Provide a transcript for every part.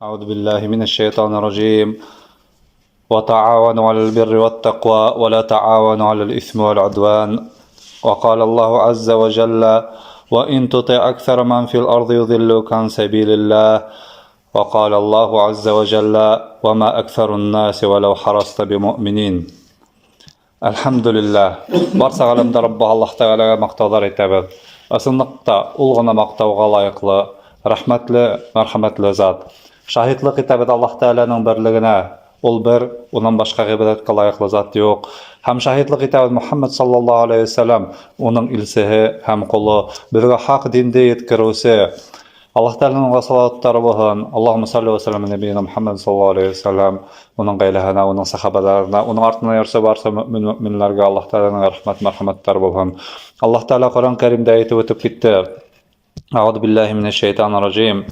أعوذ بالله من الشيطان الرجيم وتعاونوا على البر والتقوى ولا تعاونوا على الإثم والعدوان وقال الله عز وجل وإن تطع أكثر من في الأرض يضلوك عن سبيل الله وقال الله عز وجل وما أكثر الناس ولو حرصت بمؤمنين الحمد لله барса ғаламда Раббы Аллах Тағалаға мақтаулар етәбіз. Ысынлықта ул ғана мақтауға лайыклы, рахмәтле, мәрхәмәтле зат. Шаһидлык итәбез Аллах Тәгаләнең берлегенә. Ул бер, унан башка гыйбадәткә лайыклы зат юк. Һәм шаһидлык итәбез Мухаммад саллаллаһу алейхи ва саллям, уның илчеһе һәм кулы, безгә хак динде yetkirүче. Аллах Тәгаләнең салаваттары булсын. Аллаһумма салли ва саллим набиyyina Мухаммад саллаллаһу алейхи ва саллям, уның гаиләһенә, уның сахабаларына, уның артыннан ярса барса мөэминләргә Аллах Тәгаләнең рәхмәт, мәрхәмәтләре булсын. Аллах Тәгалә Коръән Кәримдә әйтеп үтеп китте. Аъуду биллаһи минаш шайтанир раҗим.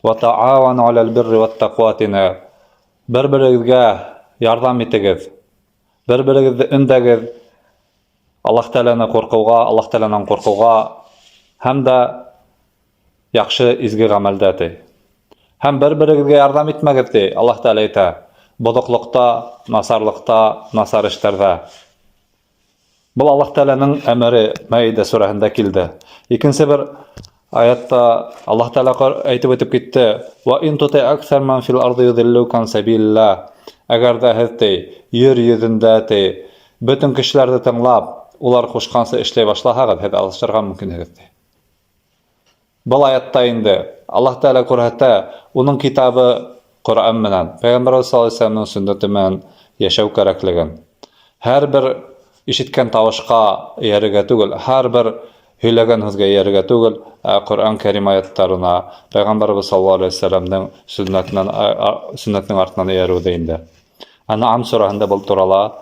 Ва та'авану алал бирри ват тaqwa. Бер-берегезгә ярдәм итегез. Бер-берегезне өндәгез. Аллаһ Тәгаләне куркуга, Аллаһ Тәгаләнән куркуга һәм дә яхшы изге гамәлдә. Һәм бер-берегезгә ярдәм итмәгез ди. Аллаһ Тәгалә әйтә. Бодыклыкта, насарлыкта, насар эшләрдә. Бұл Аллаһ Тәгаләнең әмере Маида сүрәһендә килде. Икенче бер аятта Аллаһ Тәгалә әйтеп үтеп китте. Ва ин тути аксар ман фил арди юдиллука ан сабилилlah. Әгәр дә һез йөр йөзендә бөтен кешеләрне тыңлап, улар кушкансы эшләй башласагыз, һез алышырга мөмкинсез. Бұл аятта инде Аллаһ Тәгалә күрһәтә, уның китабы Коръән менән, Пәйгамбәр саллаллаһу алейһи ва салламның сөннәте менән яшәү кирәклеген. Һәр бер ишеткән тавышка иярергә түгел, һәр бер һөйләгән һүзгә иярергә түгел, Коръән Кәрим аятларына, Пәйгамбәр саллаллаһу алейһи ва салламның сөннәтенең артыннан иярүдә инде. Ан'ам сүрәһендә бұл турала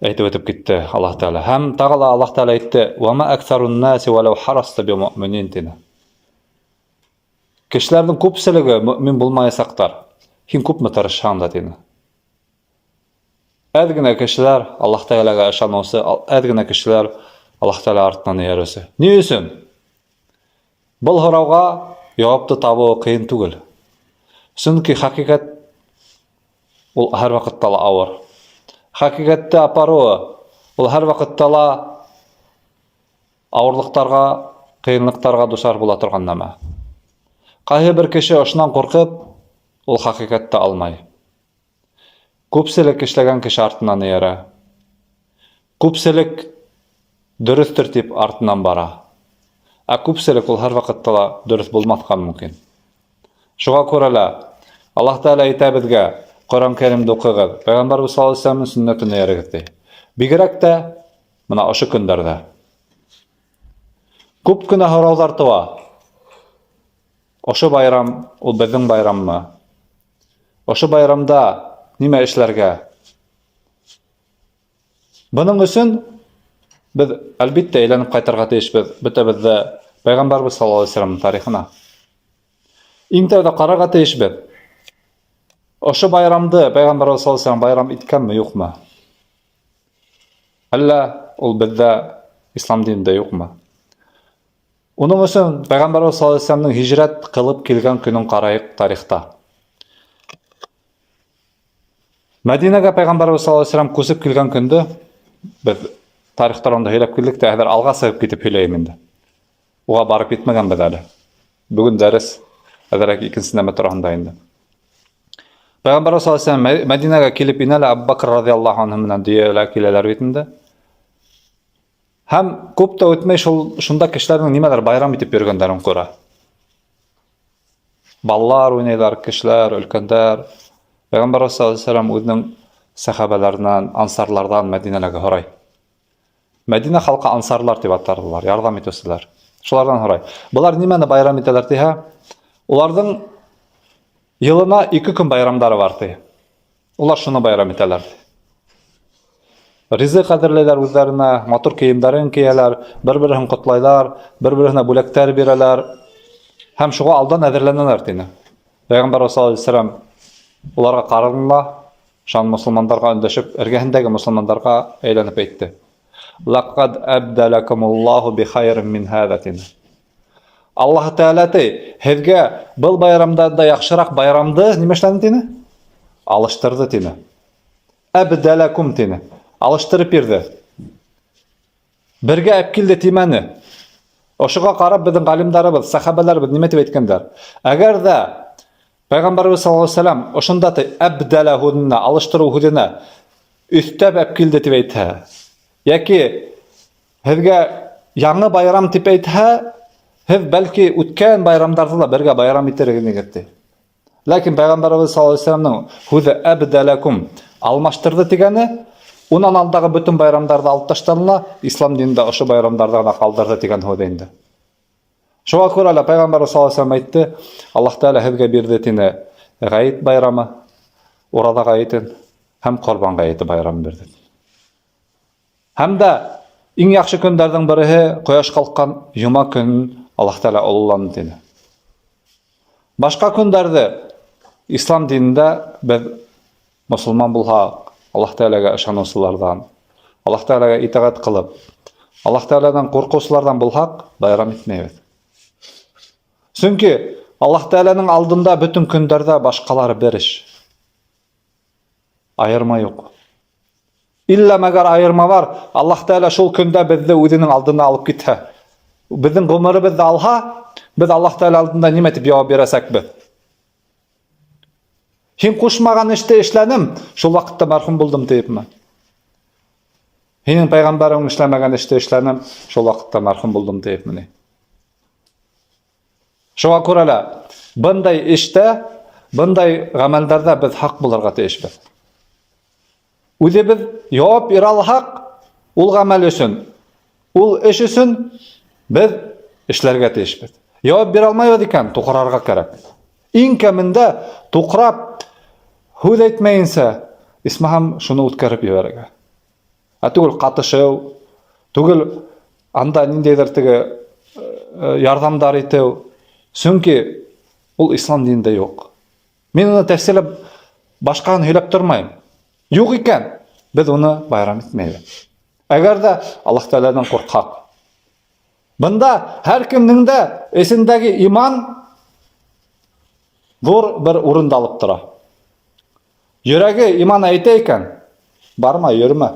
әйтеп үтеп китте Аллаһ Тәгалә. Һәм тагыла Аллаһ Тәгалә әйтте: "Ва ма аксарун наси валау хараста бимуъминин." Кешеләрнең күпселеге мөэмин булмаячактар. Һин күпме тырышсаң да тине. Әз генә кешеләр Аллаһ Тәгаләгә ышанучы, әз генә кешеләр Аллаһ Тәгалә артыннан иярүче. Ни өчен? Бұл һорауга җавапты табу кыен түгел. Чөнки хакыйкать ул һәр вакытта ла авыр. Хакыйкатьтә апаруы ул һәр вакытта ла авырлыктарга, кыенлыктарга дучар була торган нәмә. Кайһы бер кеше ошынан куркып, ул хакыйкатьтә алмай. Күпселек эшләгән кеше артыннан иярә. Күпселек дөрестер дип артыннан бара. Күпселек ул һәр вакытта ла дөрес булмаска мөмкин. Шуңа күрә лә Аллаһ Тәгалә әйтә безгә, Коръән Кәримдә укыгыз, Пәйгамбәр саллаллаһу алейһи ва салламның сөннәтенә иярегез ди. Бигрәк тә менә ошо көндәрдә. Күп кенә һораулар туа. Ошо байрам ул безнең байраммы? Ошо байрамда нимә эшләргә? Буның өчен без әлбәттә әйләнеп кайтырга тиешбез. Бөтәбез дә Пәйгамбәр саллаллаһу алейһи ва саллам тарихына. Иң тәүдә карарга тиешбез. Ошо байрамды Пәйгамбәр саллаллаһу алейһи ва саллям байрам иткәнме, юкмы? Әллә ул бездә ислам динендә юкмы? Уның өчен Пәйгамбәр саллаллаһу алейһи ва салламның һиҗрәт кылып килгән көнен карайык тарихта. Мәдинәгә Пәйгамбәр саллаллаһу алейһи ва саллям күсеп килгән көндә без тарихтарында һөйләп килдек тә, хәзер алга сыгып китеп һөйләйм инде. Уга барып китмәгән бит әле. Бүген дәрес хәзерәк икенче нәмә торганда инде. Пәйгамбәр саллаллаһу алейһи ва саллям Мәдинәгә килеп инәләр, Абу Бакр радиллаһу анһу менән дияләр киләләр бит инде. Һәм күп тә үтмәй шунда кешеләрнең нимәләр байрам итеп йөргәннәрен күрә. Балалар уйныйлар, кешеләр, өлкәннәр. Пәйгамбәр саллаллаһу алейһи ва саллям үзенең сахабаларынан, ансарлардан Мәдинәгә һорай. Мәдинә халкы ансарлар дип атарлар, ярдәм итүчеләр. Шулардан һорай. Булар нимәне байрам итәләр диһә? Уларның елына 2 көн байрамдары бар ди. Улар шуны байрам итәләр. Ризык әзерләйләр үзләренә, матур киемнәрен кияләр, бер-берен котлайлар, бер-беренә бүләкләр бирәләр. Һәм шуга алдан әзерләнәләр дине. Пәйгамбәр саллаллаһу алейһи ва саллям уларга караганда, шан мусламаннарга өндәшеп, эргәһендәге мусламаннарга әйләнеп әйтте. Лaqad abdalakumullahu bi khayrin min hadatin. Аллаһ Тәала һезгә был байрамда да яхшырак байрамды нимә эшләде тине? Алыштырды тине. Әбдәләкум тине. Алыштырып бирде. Бергә әп килде тимәне. Ошыга карап безнең галимдарыбыз, сахабаларыбыз нимә дип әйткәннәр? Әгәр дә Пәйгамбәрбез саллаллаһу алейһи ва саллям ошында әбдәләһүннә алыштыру һүзенә өстәп әп килде дип әйтһә, яки һезгә яңа байрам дип әйтһә, һез бәлки үткән байрамдарда да бергә байрам итәргә нигәтте. Ләкин Пәйгамбәрбез саллаллаһу алейһи ва саллямның һүзе әбдәләкум алмаштырды дигәне, унан алдагы бөтен байрамдарда алып ташланла, ислам динендә ошо байрамдарда гына калдырды дигән һүз инде. Шуңа күрә лә Пәйгамбәрбез саллаллаһу алейһи ва саллям әйтте, Аллаһ Тәала һезгә бирде тине Гаит байрамы, Урада гаитен һәм Корбан гаите байрамы бирде. Һәм дә иң яхшы көндәрдән береһе кояш калккан Юма көнен Аллаһ Тәала улланды тине. Башка көндәрдә ислам динендә без мусулман булһак, Аллаһ Тәаләгә ышанучылардан, Аллаһ Тәаләгә итаат кылып, Аллаһ Тәаләдән куркучылардан булһак, байрам итмәйбез. Чөнки Аллаһ Тәаләнең алдында бөтен көндәрдә башкалары бер иш. Айырма юк. Илля мәгәр айырма бар, Аллаһ Тәалә шул көндә безне үзенең алдына алып китһә, безнең гомеребезне алһа, без Аллаһ Тәалә алдында нимә дип җавап бирәсәк без? Һин кушмаган эште эшләнем, шул вакытта мәрхүм булдым диепме? Һинең пәйгамбәрең эшләмәгән эште эшләнем, шул вакытта мәрхүм булдым диепме? Шуңа күрә лә бындай эштә, бындай гамәлдәрдә без хак булырга тиешбез. Үзебез җавап бирә алсак, ул гамәл өчен, ул эш өчен без эшләргә тиешбез. Җавап бирә алмайбыз икән, тукрарга кирәк. Иң кемендә тукрап һүз әйтмәенсә, исмаһам шуны үткәреп җибәрергә. Түгел катышыу, түгел анда ниндәйдер теге ярдәмдар итү. Чөнки ул ислам динендә юк. Мин уны тәфсирләп башканы һөйләп тормайм. Юк икән, без уны байрам итмәйбез. Әгәр дә Аллаһ Тәаләдән куркак. Бында һәр кемнең дә эсендәге иман зур бер урында алып тора. Йөрәге иман әйтә икән, барма, йөрмә.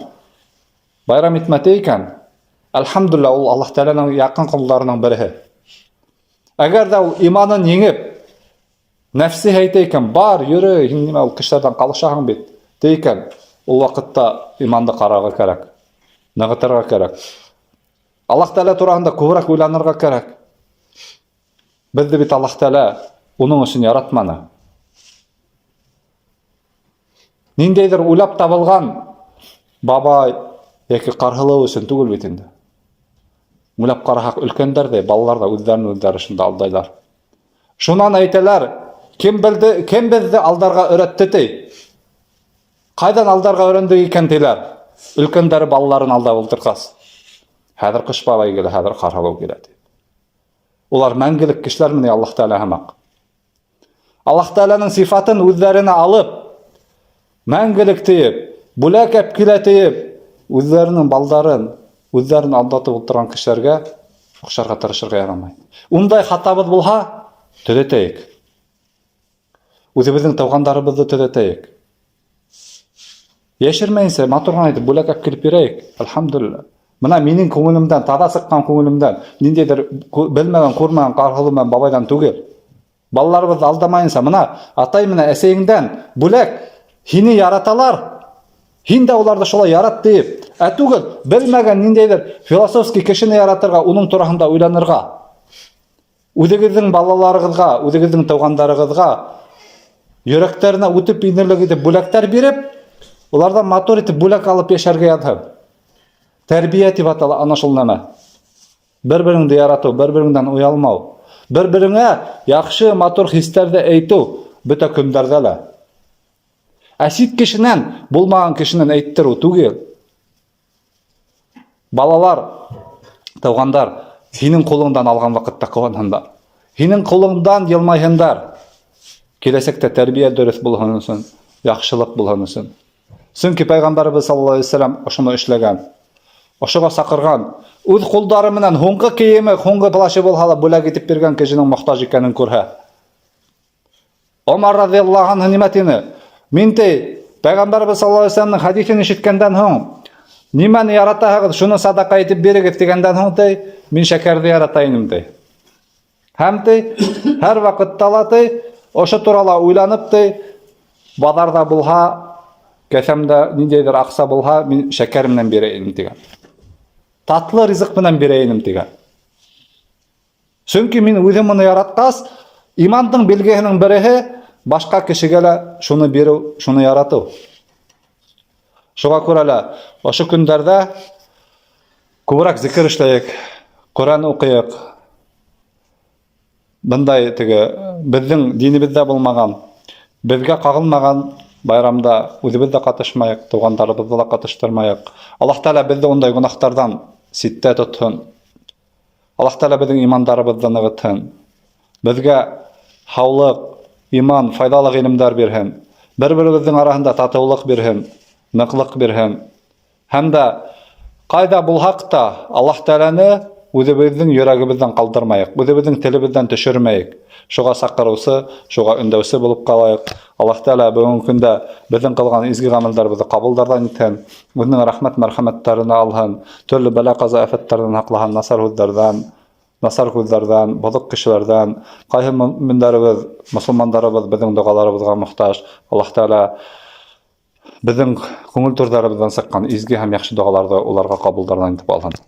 Байрам итмәтә икән, әлхәмдүлилләһ, ул Аллаһ Тәаләнең якын кулларының бере. Әгәр дә ул иманын еңеп, нәфси әйтә икән, бар, йөрө, һин нимә ул кешеләрдән калышаһың бит, дигән, ул вакытта иманды карарга кирәк, ныгытырга кирәк. Аллаһ Тәалә турында күбрәк уйланырга кирәк. Безне бит Аллаһ Тәалә уның өчен яратманы. Ниндәйдер уйлап табылган бабай яки карһылыу өчен түгел бит инде. Уйлап карасак, өлкәндәр дә, балалар да үзләрен шунда алдайлар. Шуннан әйтәләр, кем безне алдарга өйрәтте ти? Кайдан алдарга өйрәндек икән диләр? Өлкәндәр балаларын алдап ултыргас. Хәзер кыш бабай килә, хәзер карһылыу килә. Улар мәңгелек кешеләр менә Аллаһ Тәалә һәмәк. Аллаһ Тәаләнең сифатын үзләренә алып, мәңгелек тиеп, бүләк әп килә тиеп, үзләренең балдарын, үзләрен алдатып утырган кешеләргә охшарга тырышырга ярамый. Ундай хатабыз булса, төзәтәйек. Үзебезнең таугандарыбызны төзәтәйек. Яшермәенсә, матурган әйтеп, бүләк әп килеп бирәйек. Әлхәмдүлилләһ. Менә минең күңелемдән, таза сыккан күңелемдән, ниндәйдер белмәгән, күрмәгән карһылыу мен бабайдан түгел. Балаларыбызны алдамаенса, менә атай менә әсәеңдән бүләк һине яраталар. Һин дә уларны шулай ярат дип. Түгел, белмәгән ниндәйдер философский кешене яратырга, уның турында уйланырга. Үзегезнең балаларыгызга, үзегезнең таугандарыгызга йөрәкләренә үтеп инерлек итеп бүләктәр биреп, улардан матур итеп бүләк алып яшәргә ятһын. Тәрбия дип атала ана шул нәмә. Бер-береңне ярату, бер-береңдән уялмау, бер-береңә яхшы матур хисләрне әйтү бөтә көндәрдә лә. Әсит кешенән булмаган кешенән әйттерү түгел. Балалар, таугандар, һинең кулыңдан алган вакытта кылганда, һинең кулыңдан елмайһындар. Киләсәктә тәрбия дөрес булган өчен, яхшылык булган өчен. Чөнки Пәйгамбәрбез саллаллаһу алейһи ва саллям ошоны эшләгән. Ошыга сакырган, үз кулдары менән һуңгы киеме, һуңгы плащы булһа да бүләк итеп биргән кешенең мохтаҗ икәнен күрһә. Омар радиллаһу анһу нимә тине? Мин Пәйгамбәрбез саллаллаһу алейһи ва саллямның хадисен ишеткәндән һуң, нимәне яратаһығыҙ, шуны садака итеп бирегеҙ дигәндән һуң, мин шәкәрҙе ярата инем. Һәм һәр вакытта ла ошо турала уйланып, баҙарда булһа, кәсәмдә ниндәйҙер аҡса булһа, мин шәкәр менән бирәйем дигән. Татлы ризыҡ менән бирәйем дигән. Сөнки мин үҙем уны яратҡас, имандың билгеһенең береһе башҡа кешегә лә шуны биреү, шуны яратыу. Шуға күрә лә ошо көндәрҙә күберәк зикр эшләйек, Ҡур'ан уҡыйыҡ. Бындай беҙҙең динебеҙҙә булмаған, беҙгә ҡағылмаған байрамда үҙебеҙ ҙә ҡатышмайыҡ, туғандарыбыҙҙы ла ҡатыштырмайыҡ. Аллаһ Тәғәлә беҙҙе ундай гонаһтарҙан ситтә тотһон. Аллаһ Тәғәлә беҙҙең имандарыбыҙҙы нығытһын. Беҙгә һаулыҡ, иман, файҙалы ғилемдәр бирһен. Бер-беребеҙҙең араһында татыулыҡ бирһен, ныҡлыҡ бирһен. Һәм дә ҡайҙа булһаҡ та Аллаһ Тәғәләне үҙебеҙҙең йөрәгебеҙҙән ҡалдырмайыҡ, үҙебеҙҙең телебеҙҙән төшөрмәйек. Шуға саҡырыусы, шуға өндәүсе булып ҡалайыҡ. Аллаһ Тәғәлә бөгөнгө көндә беҙҙең ҡылған изге ғәмәлдәребеҙҙе ҡабулдарҙан итһен, үҙенең рәхмәт мәрхәмәттәренә алһын, төрлө бәлә-ҡаза афәттәрҙән һаҡлаһын, насар һүҙҙәрҙән, боҙоҡ кешеләрҙән. Ҡайһы мөминдәребеҙ, мосолмандарыбыҙ беҙҙең доғаларыбыҙға мохтаж. Аллаһ Тәғәлә беҙҙең күңел түрҙәребеҙҙән сыҡҡан изге һәм яҡшы доғаларҙы уларға ҡабулдарҙан итеп алһын.